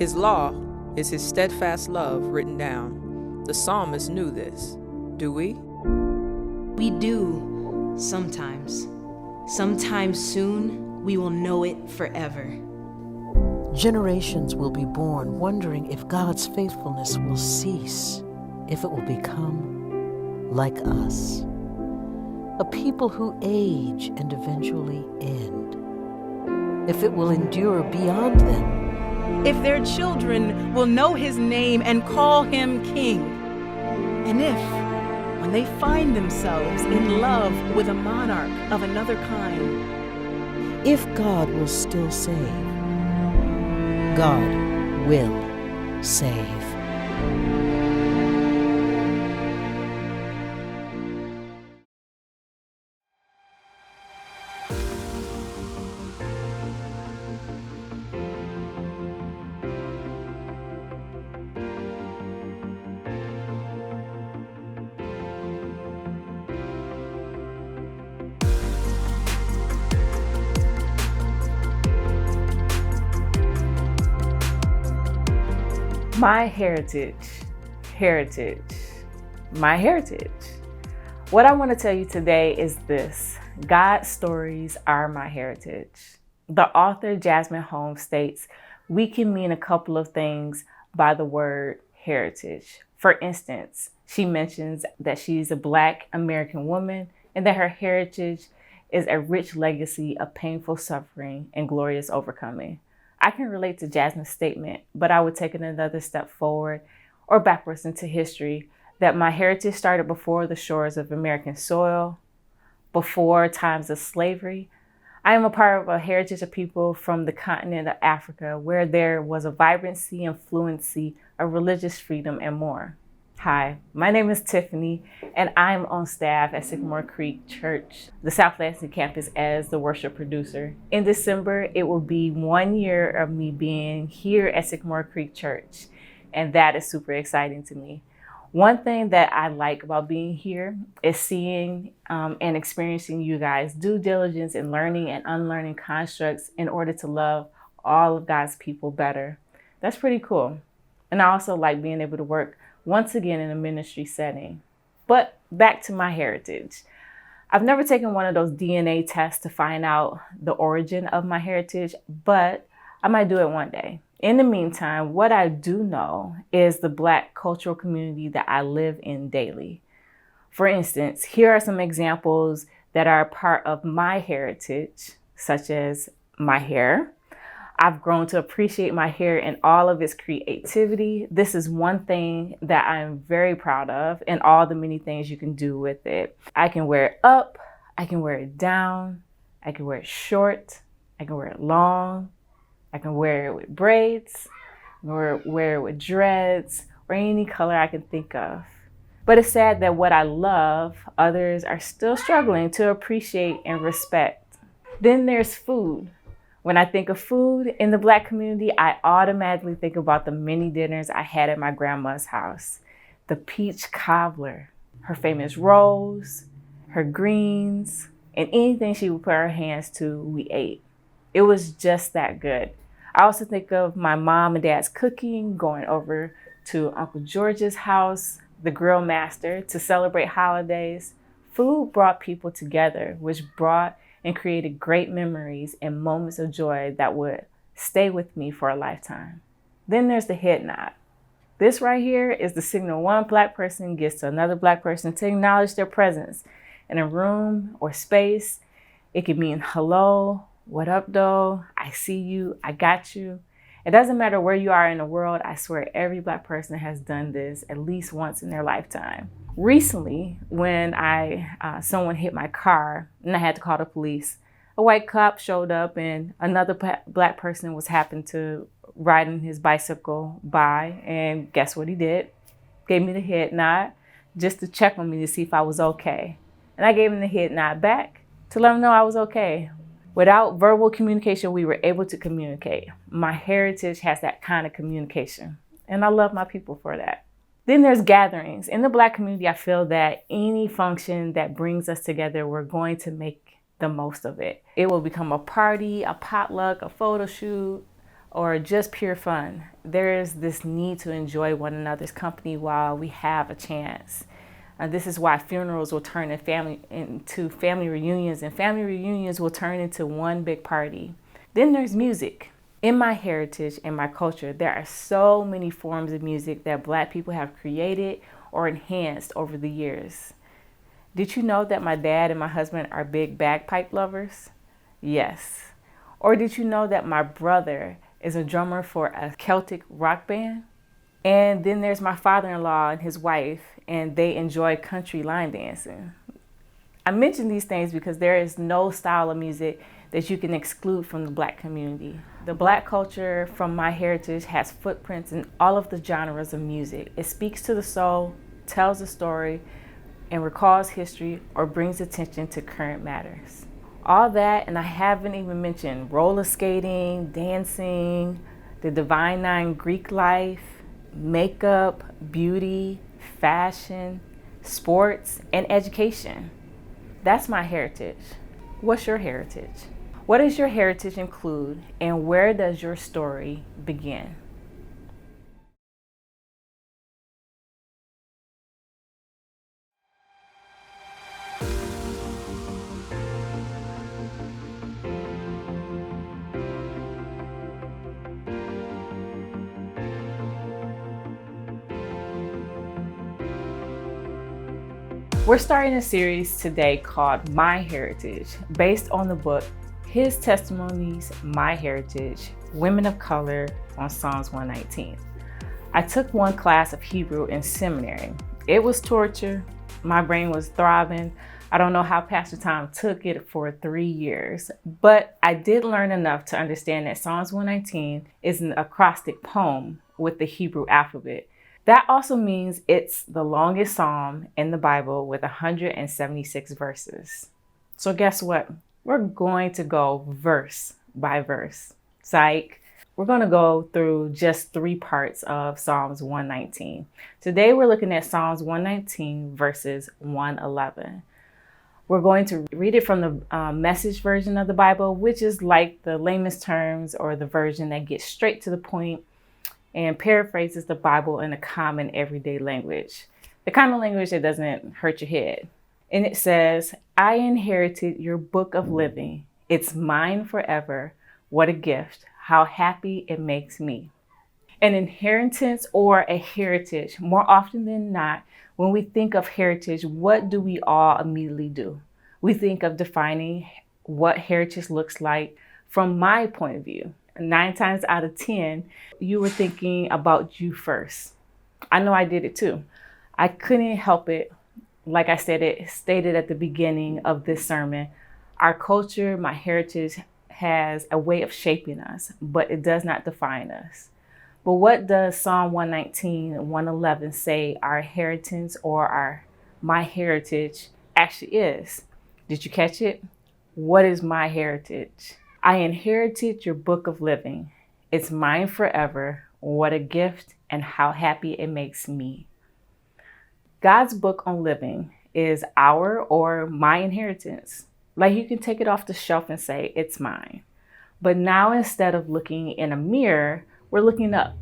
His law is his steadfast love written down. The psalmist knew this. Do we? We do, sometimes. Sometime soon, we will know it forever. Generations will be born wondering if God's faithfulness will cease, if it will become like us. A people who age and eventually end. If it will endure beyond them. If their children will know his name and call him king. And if, when they find themselves in love with a monarch of another kind. If God will still save. God will save. My heritage, my heritage. What I want to tell you today is this: God's stories are my heritage. The author Jasmine Holmes states, we can mean a couple of things by the word heritage. For instance, she mentions that she's a Black American woman and that her heritage is a rich legacy of painful suffering and glorious overcoming. I can relate to Jasmine's statement, but I would take it another step forward or backwards into history, that my heritage started before the shores of American soil, before times of slavery. I am a part of a heritage of people from the continent of Africa, where there was a vibrancy and fluency of religious freedom and more. Hi, my name is Tiffany, and I'm on staff at Sycamore Creek Church, the South Lansing campus, as the worship producer. In December, it will be 1 year of me being here at Sycamore Creek Church, and that is super exciting to me. One thing that I like about being here is seeing and experiencing you guys' due diligence in learning and unlearning constructs in order to love all of God's people better. That's pretty cool. And I also like being able to work once again in a ministry setting. But back to my heritage. I've never taken one of those DNA tests to find out the origin of my heritage, but I might do it one day. In the meantime, what I do know is the Black cultural community that I live in daily. For instance, here are some examples that are a part of my heritage, such as my hair. I've grown to appreciate my hair and all of its creativity. This is one thing that I'm very proud of, and all the many things you can do with it. I can wear it up, I can wear it down, I can wear it short, I can wear it long, I can wear it with braids, or wear it with dreads, or any color I can think of. But it's sad that what I love, others are still struggling to appreciate and respect. Then there's food. When I think of food in the Black community, I automatically think about the many dinners I had at my grandma's house. The peach cobbler, her famous rolls, her greens, and anything she would put her hands to, we ate. It was just that good. I also think of my mom and dad's cooking, going over to Uncle George's house, the grill master, to celebrate holidays. Food brought people together, which brought and created great memories and moments of joy that would stay with me for a lifetime. Then there's the head nod. This right here is the signal one Black person gives to another Black person to acknowledge their presence in a room or space. It could mean hello, what up though, I see you, I got you. It doesn't matter where you are in the world. I swear every Black person has done this at least once in their lifetime. Recently, when someone hit my car and I had to call the police, a white cop showed up and another Black person was happened to riding his bicycle by, and guess what he did? Gave me the head nod just to check on me to see if I was okay. And I gave him the head nod back to let him know I was okay. Without verbal communication, we were able to communicate. My heritage has that kind of communication, and I love my people for that. Then there's gatherings. In the Black community, I feel that any function that brings us together, we're going to make the most of it. It will become a party, a potluck, a photo shoot, or just pure fun. There is this need to enjoy one another's company while we have a chance. This is why funerals will turn into family reunions, and family reunions will turn into one big party. Then there's music. In my heritage and my culture, there are so many forms of music that Black people have created or enhanced over the years. Did you know that my dad and my husband are big bagpipe lovers? Yes. Or did you know that my brother is a drummer for a Celtic rock band? And then there's my father-in-law and his wife, and they enjoy country line dancing. I mention these things because there is no style of music that you can exclude from the Black community. The Black culture from my heritage has footprints in all of the genres of music. It speaks to the soul, tells a story, and recalls history or brings attention to current matters. All that, and I haven't even mentioned roller skating, dancing, the Divine Nine Greek life, makeup, beauty, fashion, sports, and education. That's my heritage. What's your heritage? What does your heritage include, and where does your story begin? We're starting a series today called My Heritage, based on the book His Testimonies, My Heritage, Women of Color on Psalms 119. I took one class of Hebrew in seminary. It was torture. My brain was throbbing. I don't know how Pastor Tom took it for 3 years, but I did learn enough to understand that Psalms 119 is an acrostic poem with the Hebrew alphabet. That also means it's the longest psalm in the Bible with 176 verses. So guess what? We're going to go verse by verse. Psych. We're going to go through just 3 parts of Psalms 119. Today we're looking at Psalms 119 verses 111. We're going to read it from the Message version of the Bible, which is like the layman's terms, or the version that gets straight to the point and paraphrases the Bible in a common everyday language. The kind of language that doesn't hurt your head. And it says, I inherited your book of living. It's mine forever. What a gift. How happy it makes me. An inheritance or a heritage, more often than not, when we think of heritage, what do we all immediately do? We think of defining what heritage looks like from my point of view. 9 times out of 10, you were thinking about you first. I know I did it too. I couldn't help it. Like I said, it stated at the beginning of this sermon, our culture, my heritage, has a way of shaping us, but it does not define us. But what does Psalm 119 and 111 say our inheritance or my heritage actually is? Did you catch it? What is my heritage? I inherited your book of living. It's mine forever. What a gift, and how happy it makes me. God's book on living is our or my inheritance. Like, you can take it off the shelf and say, it's mine. But now, instead of looking in a mirror, we're looking up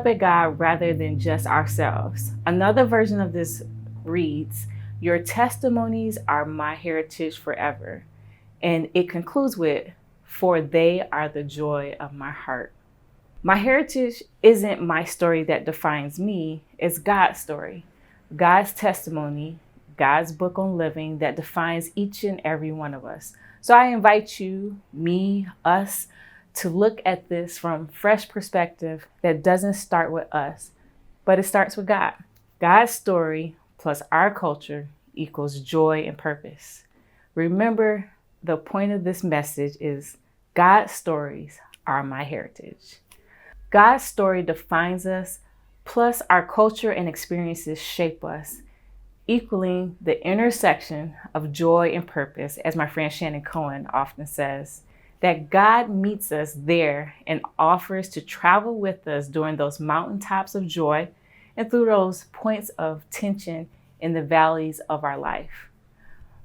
at God rather than just ourselves. Another version of this reads, your testimonies are my heritage forever. And it concludes with, for they are the joy of my heart. My heritage isn't my story that defines me, it's God's story, God's testimony, God's book on living that defines each and every one of us. So I invite you, me, us, to look at this from fresh perspective that doesn't start with us, but it starts with God. God's story plus our culture equals joy and purpose. Remember, the point of this message is God's stories are my heritage. God's story defines us, plus our culture and experiences shape us, equaling the intersection of joy and purpose, as my friend Shannon Cohen often says, that God meets us there and offers to travel with us during those mountaintops of joy and through those points of tension in the valleys of our life.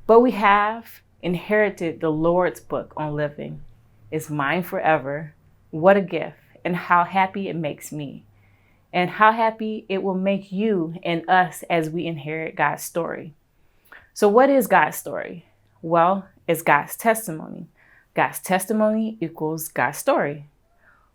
But we have inherited the Lord's book on living. It's mine forever. What a gift, and how happy it makes me, and how happy it will make you and us as we inherit God's story. So what is God's story? Well, it's God's testimony. God's testimony equals God's story.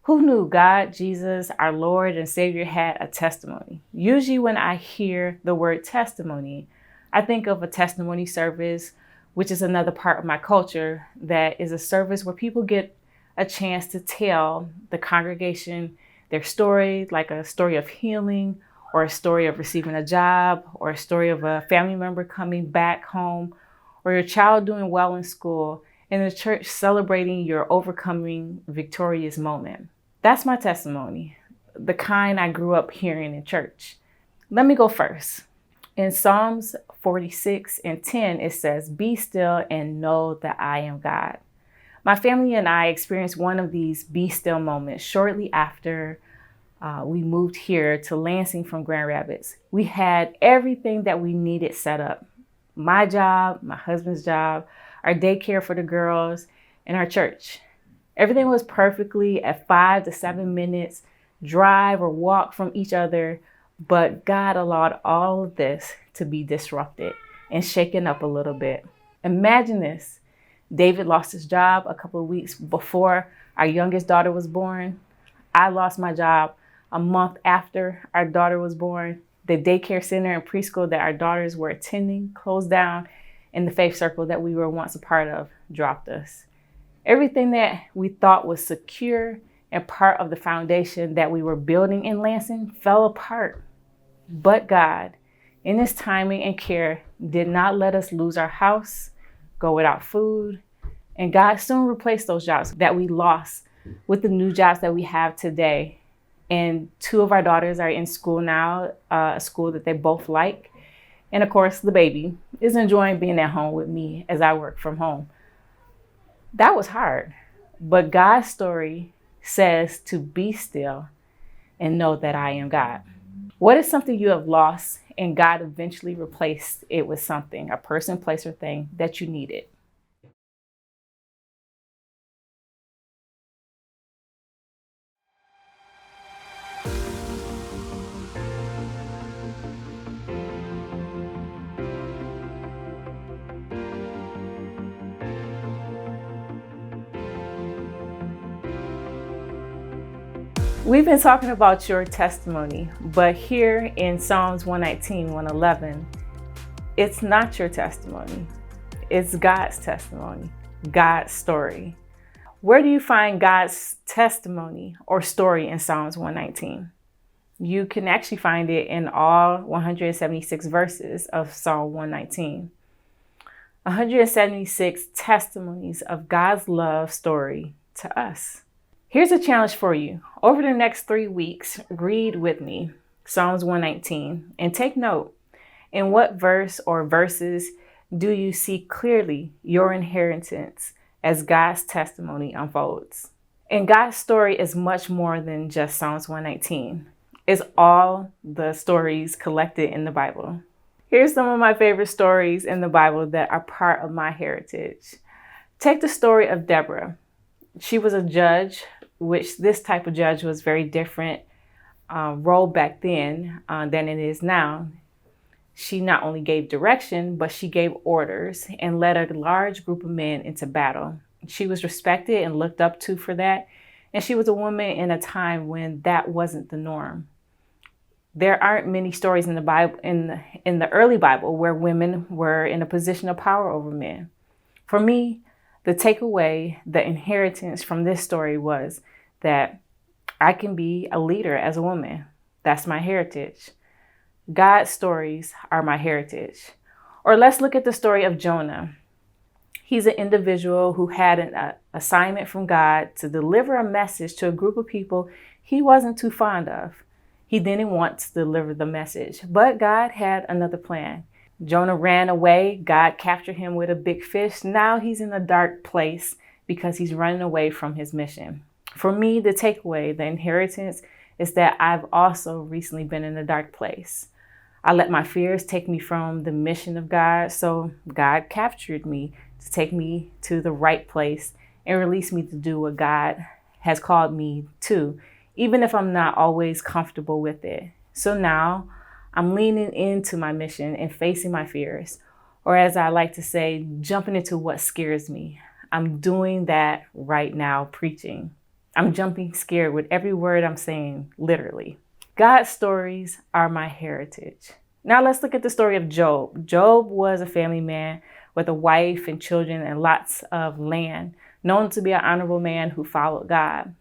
Who knew God, Jesus, our Lord and Savior, had a testimony? Usually when I hear the word testimony, I think of a testimony service, which is another part of my culture, that is a service where people get a chance to tell the congregation their story, like a story of healing, or a story of receiving a job, or a story of a family member coming back home, or your child doing well in school, and the church celebrating your overcoming victorious moment. That's my testimony, the kind I grew up hearing in church. Let me go first. In Psalms 46:10, it says, "Be still and know that I am God." My family and I experienced one of these be still moments shortly after we moved here to Lansing from Grand Rapids. We had everything that we needed set up. My job, my husband's job, our daycare for the girls, and our church. Everything was perfectly at 5 to 7 minutes drive or walk from each other, but God allowed all of this to be disrupted and shaken up a little bit. Imagine this. David lost his job a couple of weeks before our youngest daughter was born. I lost my job a month after our daughter was born. The daycare center and preschool that our daughters were attending closed down, and the faith circle that we were once a part of dropped us. Everything that we thought was secure and part of the foundation that we were building in Lansing fell apart. But God, in His timing and care, did not let us lose our house, go without food, and God soon replaced those jobs that we lost with the new jobs that we have today. And 2 of our daughters are in school now, a school that they both like. And of course, the baby is enjoying being at home with me as I work from home. That was hard, but God's story says to be still and know that I am God. What is something you have lost and God eventually replaced it with something, a person, place, or thing that you needed? We've been talking about your testimony, but here in Psalms 119, 111, it's not your testimony. It's God's testimony, God's story. Where do you find God's testimony or story in Psalms 119? You can actually find it in all 176 verses of Psalm 119. 176 testimonies of God's love story to us. Here's a challenge for you. Over the next 3 weeks, read with me Psalms 119 and take note. In what verse or verses do you see clearly your inheritance as God's testimony unfolds? And God's story is much more than just Psalms 119. It's all the stories collected in the Bible. Here's some of my favorite stories in the Bible that are part of my heritage. Take the story of Deborah. She was a judge, which this type of judge was very different role back then than it is now. She not only gave direction, but she gave orders and led a large group of men into battle. She was respected and looked up to for that. And she was a woman in a time when that wasn't the norm. There aren't many stories in the Bible, in the early Bible, where women were in a position of power over men. For me, the takeaway, the inheritance from this story was that I can be a leader as a woman. That's my heritage. God's stories are my heritage. Or let's look at the story of Jonah. He's an individual who had an assignment from God to deliver a message to a group of people he wasn't too fond of. He didn't want to deliver the message, but God had another plan. Jonah ran away. God captured him with a big fish. Now he's in a dark place because he's running away from his mission. For me, the takeaway, the inheritance, is that I've also recently been in a dark place. I let my fears take me from the mission of God, so God captured me to take me to the right place and release me to do what God has called me to, even if I'm not always comfortable with it. So now I'm leaning into my mission and facing my fears, or as I like to say, jumping into what scares me. I'm doing that right now, preaching. I'm jumping scared with every word I'm saying, literally. God's stories are my heritage. Now let's look at the story of Job. Job was a family man with a wife and children and lots of land, known to be an honorable man who followed God.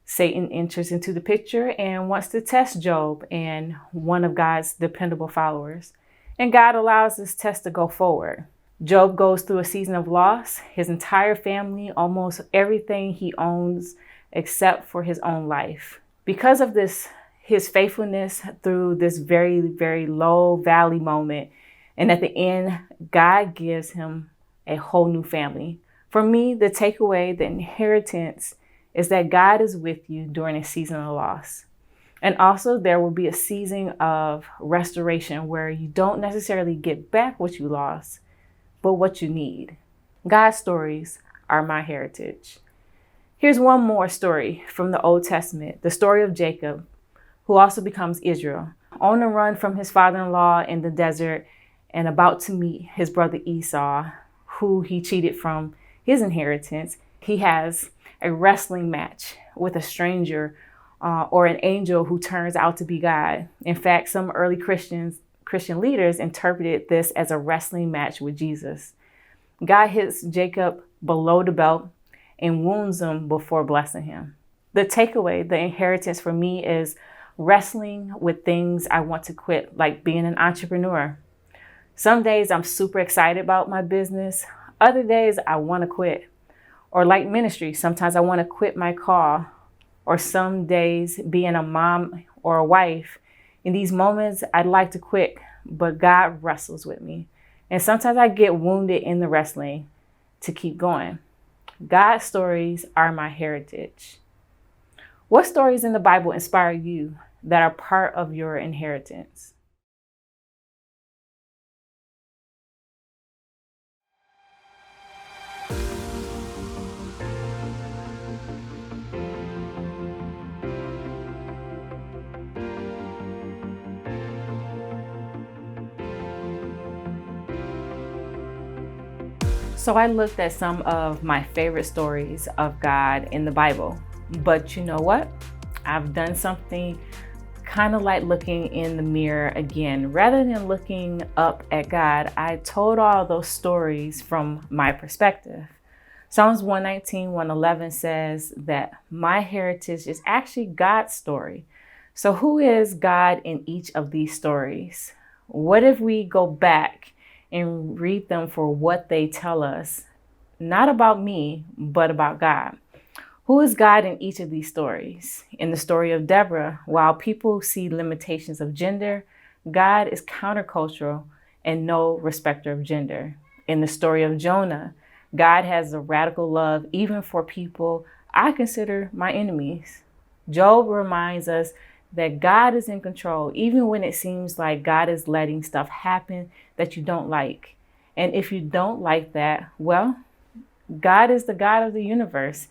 Satan enters into the picture and wants to test Job and one of God's dependable followers. And God allows this test to go forward. Job goes through a season of loss. His entire family, almost everything he owns, except for his own life. Because of this, his faithfulness through this very, very low valley moment. And at the end, God gives him a whole new family. For me, the takeaway, the inheritance, is that God is with you during a season of loss. And also there will be a season of restoration where you don't necessarily get back what you lost, but what you need. God's stories are my heritage. Here's one more story from the Old Testament, the story of Jacob, who also becomes Israel, on the run from his father-in-law in the desert and about to meet his brother Esau, who he cheated from his inheritance. He has a wrestling match with a stranger or an angel who turns out to be God. In fact, some early Christian leaders interpreted this as a wrestling match with Jesus. God hits Jacob below the belt and wounds him before blessing him. The takeaway, the inheritance for me is wrestling with things I want to quit, like being an entrepreneur. Some days I'm super excited about my business. Other days I want to quit. Or like ministry, sometimes I want to quit my call. Or some days being a mom or a wife. In these moments, I'd like to quit, but God wrestles with me. And sometimes I get wounded in the wrestling to keep going. God's stories are my heritage. What stories in the Bible inspire you that are part of your inheritance? So I looked at some of my favorite stories of God in the Bible. But you know what? I've done something kind of like looking in the mirror again. Rather than looking up at God, I told all those stories from my perspective. Psalms 119, 111 says that my heritage is actually God's story. So who is God in each of these stories? What if we go back and read them for what they tell us, not about me, but about God? Who is God in each of these stories? In the story of Deborah, while people see limitations of gender, God is countercultural and no respecter of gender. In the story of Jonah, God has a radical love even for people I consider my enemies. Job reminds us that God is in control, even when it seems like God is letting stuff happen that you don't like. And if you don't like that, well, God is the God of the universe,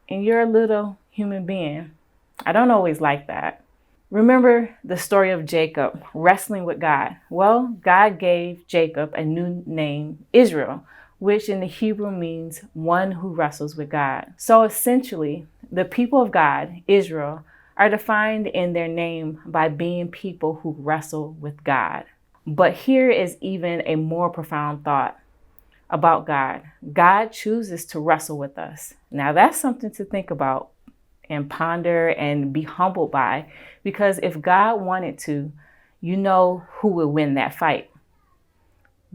and you're a little human being. I don't always like that. Remember the story of Jacob wrestling with God. Well, God gave Jacob a new name, Israel, which in the Hebrew means one who wrestles with God. So essentially, the people of God, Israel, are defined in their name by being people who wrestle with God. But here is even a more profound thought about God. God chooses to wrestle with us. Now that's something to think about and ponder and be humbled by, because if God wanted to, you know who would win that fight.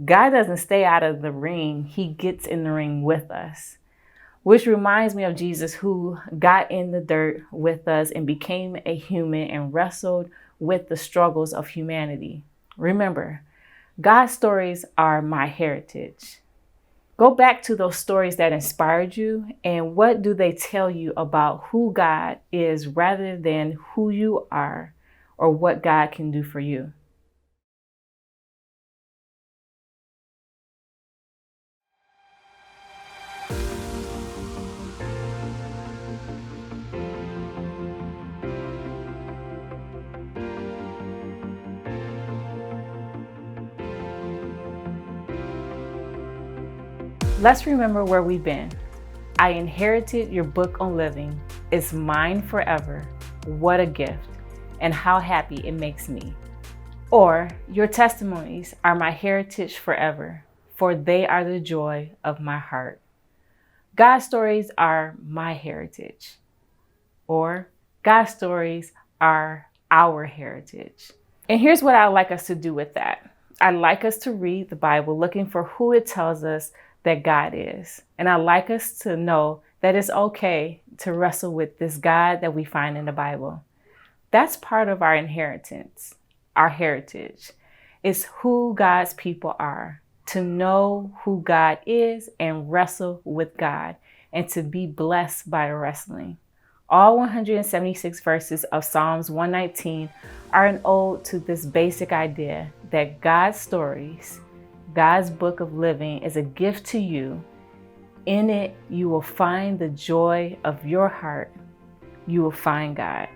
God doesn't stay out of the ring. He gets in the ring with us. Which reminds me of Jesus, who got in the dirt with us and became a human and wrestled with the struggles of humanity. Remember, God's stories are my heritage. Go back to those stories that inspired you, and what do they tell you about who God is rather than who you are or what God can do for you? Let's remember where we've been. I inherited your book on living. It's mine forever. What a gift, and how happy it makes me. Or, your testimonies are my heritage forever, for they are the joy of my heart. God's stories are my heritage. Or, God's stories are our heritage. And here's what I'd like us to do with that. I'd like us to read the Bible looking for who it tells us that God is. And I'd like us to know that it's okay to wrestle with this God that we find in the Bible. That's part of our inheritance, our heritage. It's who God's people are, to know who God is and wrestle with God, and to be blessed by the wrestling. All 176 verses of Psalms 119 are an ode to this basic idea that God's stories, God's book of living, is a gift to you. In it, you will find the joy of your heart. You will find God.